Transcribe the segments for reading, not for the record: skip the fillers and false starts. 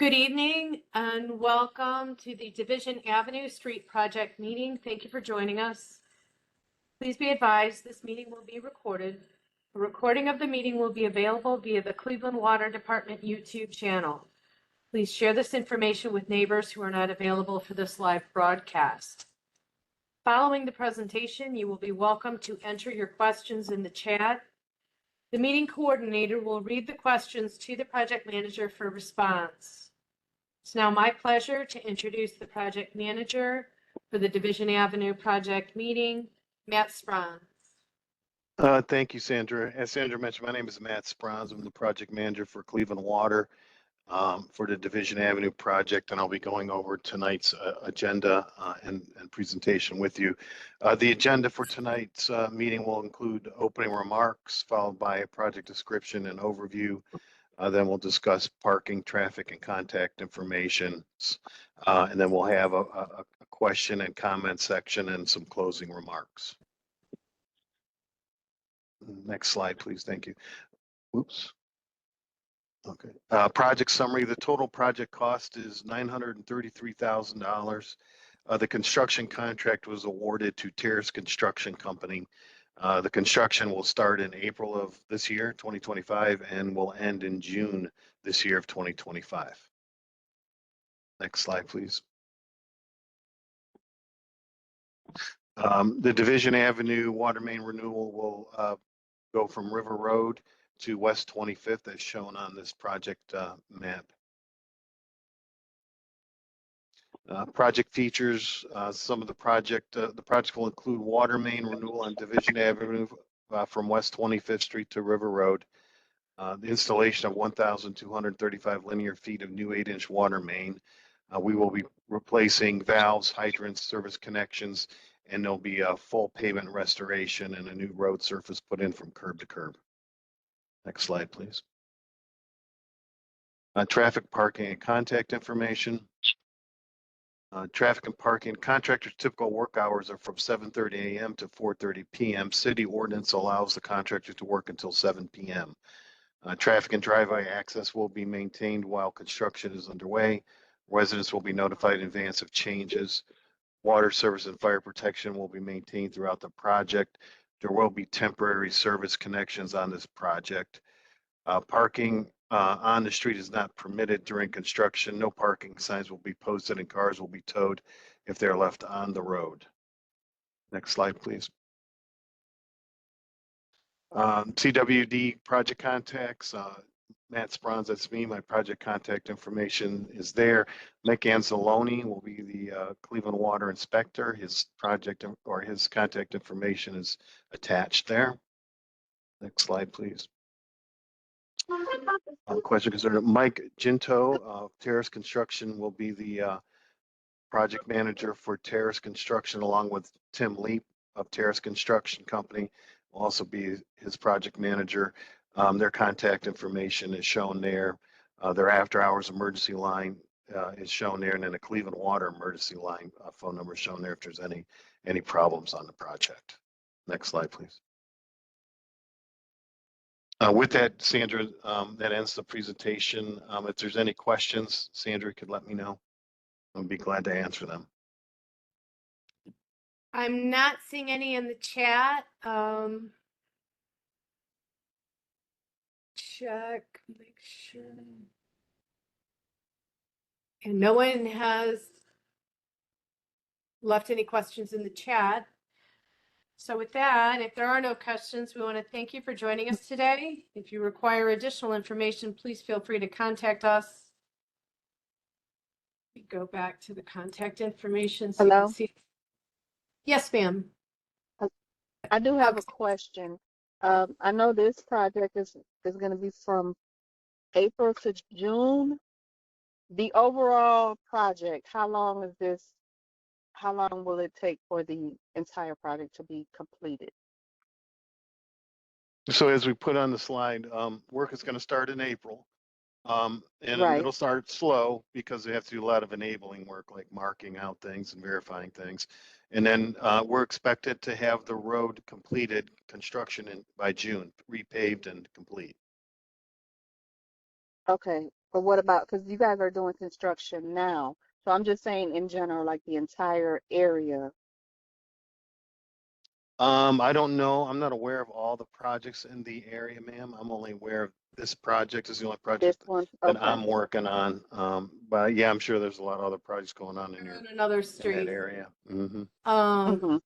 Good evening and welcome to the Division Avenue Street Project meeting. Thank you for joining us. Please be advised this meeting will be recorded. A recording of the meeting will be available via the Cleveland Water Department YouTube channel. Please share this information with neighbors who are not available for this live broadcast. Following the presentation, you will be welcome to enter your questions in the chat. The meeting coordinator will read the questions to the project manager for response. It's now my pleasure to introduce the project manager for the Division Avenue project meeting, Matt Sprons. Thank you, Sandra. As Sandra mentioned, my name is Matt Sprons. I'm the project manager for Cleveland Water for the Division Avenue project, and I'll be going over tonight's agenda and presentation with you. The agenda for tonight's meeting will include opening remarks, followed by a project description and overview. Then we'll discuss parking, traffic, and contact information. And then we'll have a question and comment section and some closing remarks. Next slide, please. Thank you. Oops. Okay. Project summary. The total project cost is $933,000. The construction contract was awarded to Terrace Construction Company. The construction will start in April of this year, 2025, and will end in June this year of 2025. Next slide, please. The Division Avenue Water Main Renewal will go from River Road to West 25th as shown on this project map. Project features, some of the project will include water main renewal on Division Avenue from West 25th Street to River Road, the installation of 1,235 linear feet of new 8-inch water main. We will be replacing valves, hydrants, service connections, and there'll be a full pavement restoration and a new road surface put in from curb to curb. Next slide, please. Traffic, parking, and contact information. Traffic and parking. Contractor's typical work hours are from 7:30 a.m. to 4:30 p.m. City ordinance allows the contractor to work until 7 p.m. Traffic and driveway access will be maintained while construction is underway. Residents will be notified in advance of changes. Water service and fire protection will be maintained throughout the project. There will be temporary service connections on this project. Parking on the street is not permitted during construction. No parking signs will be posted and cars will be towed if they're left on the road. Next slide, please. CWD project contacts. Matt Sprons, that's me. My project contact information is there. Nick Anzalone will be the Cleveland Water Inspector. His project or his contact information is attached there. Next slide, please. Question concern. Mike Ginto of Terrace Construction will be the project manager for Terrace Construction, along with Tim Leap of Terrace Construction Company will also be his project manager. Their contact information is shown there. Their after hours emergency line is shown there, and then a Cleveland Water emergency line phone number is shown there if there's any problems on the project. Next slide, please. With that, Sandra, that ends the presentation. If there's any questions, Sandra could let me know. I'd be glad to answer them. I'm not seeing any in the chat. Check, make sure. And no one has left any questions in the chat. So with that, if there are no questions, we want to thank you for joining us today. If you require additional information, please feel free to contact us. We go back to the contact information. So Hello? you can see. Yes, ma'am. I do have a question. I know this project is going to be from April to June. The overall project, how long is this? How long will it take for the entire project to be completed? So as we put on the slide, work is going to start in April. And Right. it'll start slow because they have to do a lot of enabling work like marking out things and verifying things. And then we're expected to have the road completed construction by June, repaved and complete. Okay. Or what about, because you guys are doing construction now. So I'm just saying in general, like the entire area. I don't know. I'm not aware of all the projects in the area, ma'am. I'm only aware of this project is the only This project one, that okay. I'm working on. But yeah, I'm sure there's a lot of other projects going on in They're your, on another in that street. area. Mm-hmm. Mm-hmm.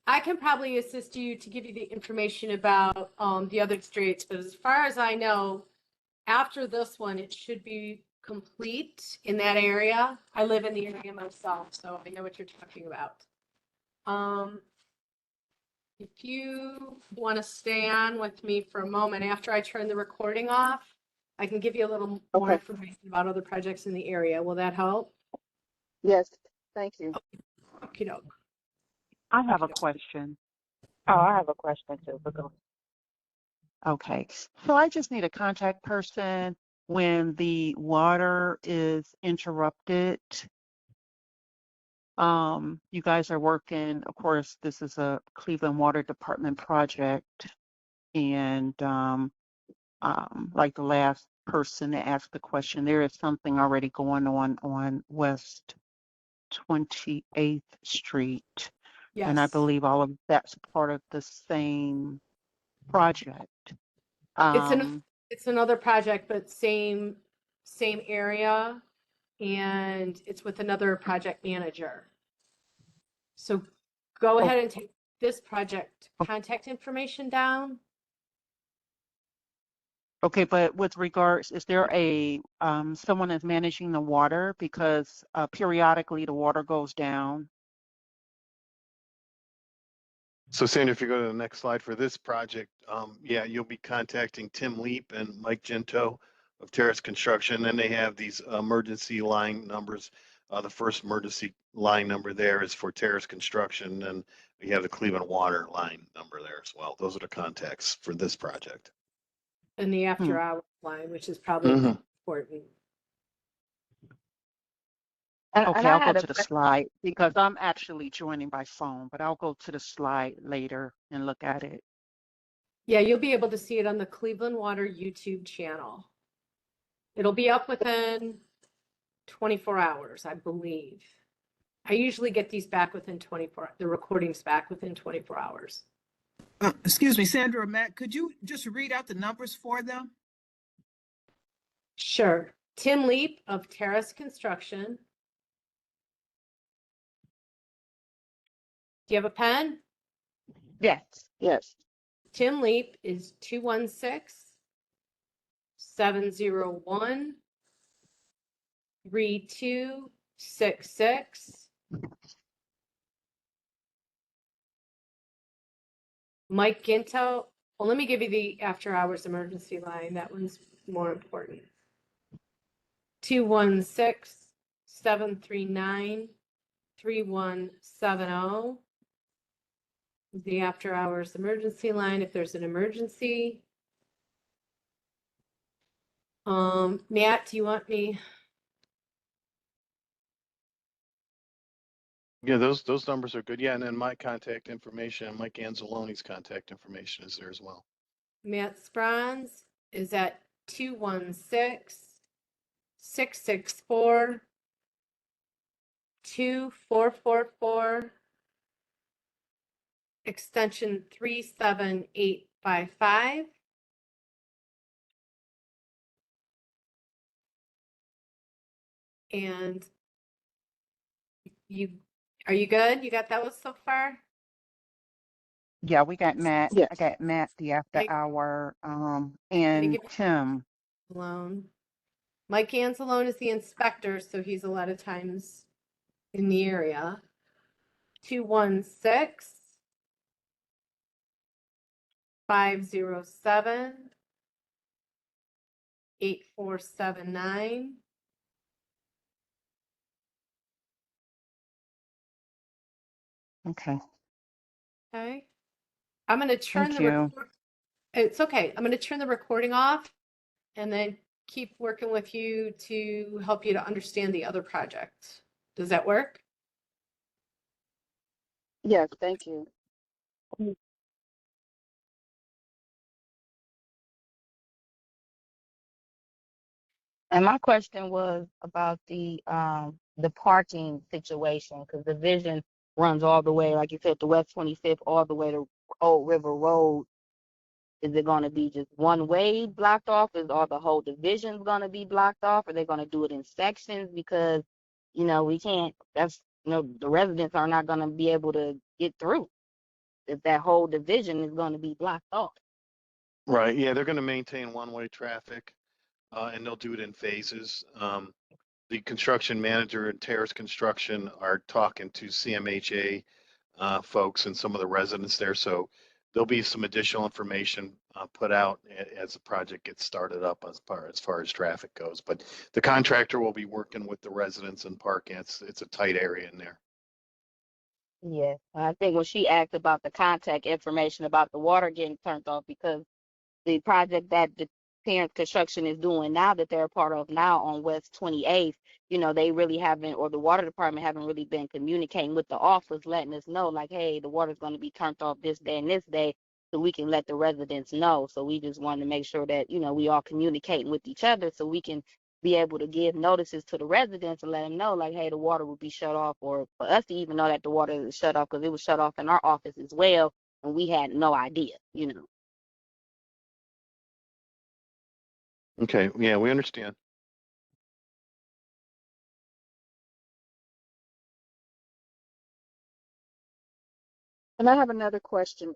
I can probably assist you to give you the information about the other streets, but as far as I know, after this one, it should be complete in that area. I live in the area myself, so I know what you're talking about. If you want to stay on with me for a moment after I turn the recording off, I can give you a little more Okay. information about other projects in the area. Will that help? Yes, thank you. Okey-doke. I have a question. Oh, I have a question too, but go. Okay. So I just need a contact person when the water is interrupted. You guys are working, of course, this is a Cleveland Water Department project. And like the last person to ask the question, there is something already going on West 28th Street. And I Yes. believe all of that's part of the same project. It's an Um, it's another project, but same area, and it's with another project manager. So go oh, ahead and take this project contact information down. okay, but with regards, is there a someone that's managing the water? Because periodically the water goes down. So Sandra, if you go to the next slide for this project, yeah, you'll be contacting Tim Leap and Mike Gento of Terrace Construction, and they have these emergency line numbers. The first emergency line number there is for Terrace Construction, and we have the Cleveland Water line number there as well. Those are the contacts for this project. In the Hmm. after hours line, which is probably Mhm. important. And Okay, I I'll go had a to the slide because I'm actually joining by phone, but I'll go to the slide later and look at it. Yeah, you'll be able to see it on the Cleveland Water YouTube channel. It'll be up within 24 hours, I believe. I usually get these back within 24, the recordings back within 24 hours. Excuse me, Sandra or Matt, could you just read out the numbers for them? Sure. Tim Leap of Terrace Construction. Do you have a pen? Yes. yes. Tim Leap is 216-701-3266. Mike Ginto. Well, let me give you the after hours emergency line. That one's more important. 216-739-3170. The after hours emergency line if there's an emergency. Matt, do you want me? Yeah, those numbers are good. Yeah, and then my contact information, Mike Anzalone's contact information is there as well. Matt Sprons is at 216-664-2444, extension 37855. And are you good? You got those so far? Yeah, we got Matt. Yes. I got Matt, the after Okay. hour, Let me and give Tim. Anzalone. Mike Anzalone is the inspector, so he's a lot of times in the area. 216-507-8479. Okay. Okay. I'm going to turn Thank the you. it's okay. I'm going to turn the recording off and then keep working with you to help you to understand the other project. Does that work? Yes, thank you. And my question was about the parking situation, because the vision runs all the way, like you said, to West 25th, all the way to Old River Road. Is it going to be just one way blocked off? Is all the whole divisions going to be blocked off? Are they going to do it in sections? Because, we can't, the residents are not going to be able to get through if that whole division is going to be blocked off. Right, yeah, they're gonna maintain one-way traffic, and they'll do it in phases. The construction manager and Terrace Construction are talking to CMHA folks and some of the residents there. So there'll be some additional information put out as the project gets started up as far as traffic goes. But the contractor will be working with the residents and parking. It's a tight area in there. Yeah, I think when she asked about the contact information about the water getting turned off, because the project that the parent construction is doing now, that they're a part of now on West 28th, they really haven't, or the water department haven't really been communicating with the office, letting us know like, hey, the water's going to be turned off this day and this day, so we can let the residents know. So we just wanted to make sure that, we all communicating with each other so we can be able to give notices to the residents and let them know like, hey, the water will be shut off, or for us to even know that the water is shut off, because it was shut off in our office as well and we had no idea. Okay, yeah, we understand. And I have another question.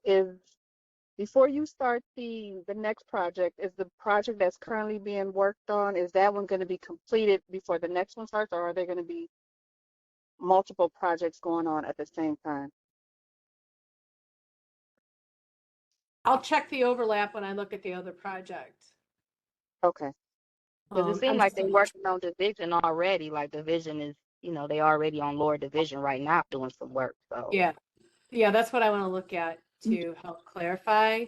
Before you start the next project, is the project that's currently being worked on, is that one going to be completed before the next one starts, or are there going to be multiple projects going on at the same time? I'll check the overlap when I look at the other project. Okay. Because it I'm seemed like just they're gonna- working on division already. Like division is, they already on lower division right now doing some work. So Yeah, that's what I want to look at to help clarify.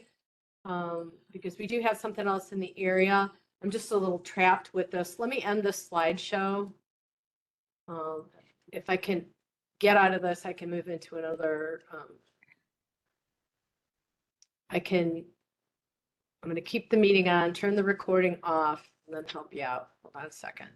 Because we do have something else in the area. I'm just a little trapped with this. Let me end this slideshow. If I can get out of this, I can move into another. I'm going to keep the meeting on, turn the recording off, and then help you out. Hold on a second.